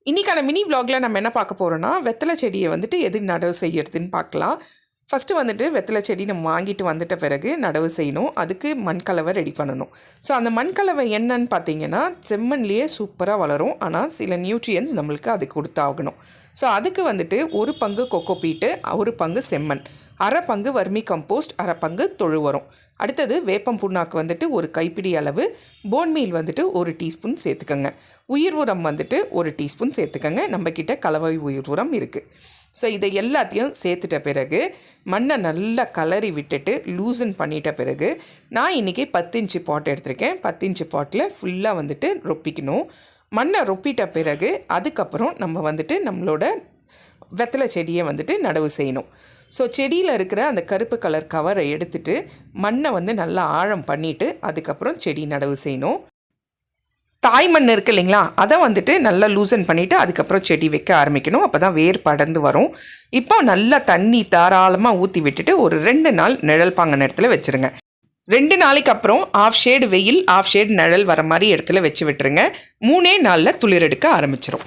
இன்றைக்கான மினி விலாகில் நம்ம என்ன பார்க்க போகிறோன்னா வெத்தலை செடியை வந்துட்டு எது நடவு செய்யறதுன்னு பார்க்கலாம். ஃபஸ்ட்டு வந்துட்டு வெத்தலை செடி நம்ம வாங்கிட்டு வந்துட்ட பிறகு நடவு செய்யணும். அதுக்கு மண்கலவை ரெடி பண்ணணும். ஸோ அந்த மண்கலவை என்னன்னு பார்த்தீங்கன்னா செம்மண்லேயே சூப்பராக வளரும். ஆனால் சில நியூட்ரியன்ஸ் நம்மளுக்கு அது கொடுத்தாகணும். ஸோ அதுக்கு வந்துட்டு ஒரு பங்கு கொக்கோபீட்டு, ஒரு பங்கு செம்மண், அரை பங்கு வர்மி கம்போஸ்ட், அரை பங்கு தொழு உரம். அடுத்தது வேப்பம் புண்ணாக்கு வந்துட்டு ஒரு கைப்பிடி அளவு, போன்மீல் வந்துட்டு ஒரு டீஸ்பூன் சேர்த்துக்கோங்க. உயிர் உரம் வந்துட்டு ஒரு டீஸ்பூன் சேர்த்துக்கோங்க. நம்மக்கிட்ட கலவை உயிர் உரம் இருக்குது. ஸோ இதை எல்லாத்தையும் சேர்த்துட்ட பிறகு மண்ணை நல்லா கலரி விட்டுட்டு லூசன் பண்ணிட்ட பிறகு நான் இன்றைக்கி 10 இன்ச்சு பாட் எடுத்திருக்கேன். 10 இன்ச்சு பாட்டில் ஃபுல்லாக வந்துட்டு ரொப்பிக்கணும். மண்ணை ரொப்பிட்ட பிறகு அதுக்கப்புறம் நம்ம வந்துட்டு நம்மளோட வெத்தலை செடியை வந்துட்டு நடவு செய்யணும். ஸோ செடியில் இருக்கிற அந்த கருப்பு கலர் கவரை எடுத்துகிட்டு மண்ணை வந்து நல்லா ஆழம் பண்ணிவிட்டு அதுக்கப்புறம் செடி நடவு செய்யணும். தாய் மண் இருக்குது இல்லைங்களா, அதை வந்துட்டு நல்லா லூசன் பண்ணிவிட்டு அதுக்கப்புறம் செடி வைக்க ஆரம்பிக்கணும். அப்போ தான் வேர் படர்ந்து வரும். இப்போ நல்லா தண்ணி தாராளமாக ஊற்றி விட்டுட்டு ஒரு 2 நாள் நிழல் பாங்க இடத்துல வச்சுருங்க. 2 நாளைக்கு அப்புறம் ஆஃப் ஷேடு வெயில், ஆஃப் ஷேடு நிழல் வர மாதிரி இடத்துல வச்சு விட்டுருங்க. 3 நாளில் துளிர் எடுக்க ஆரம்பிச்சிடும்.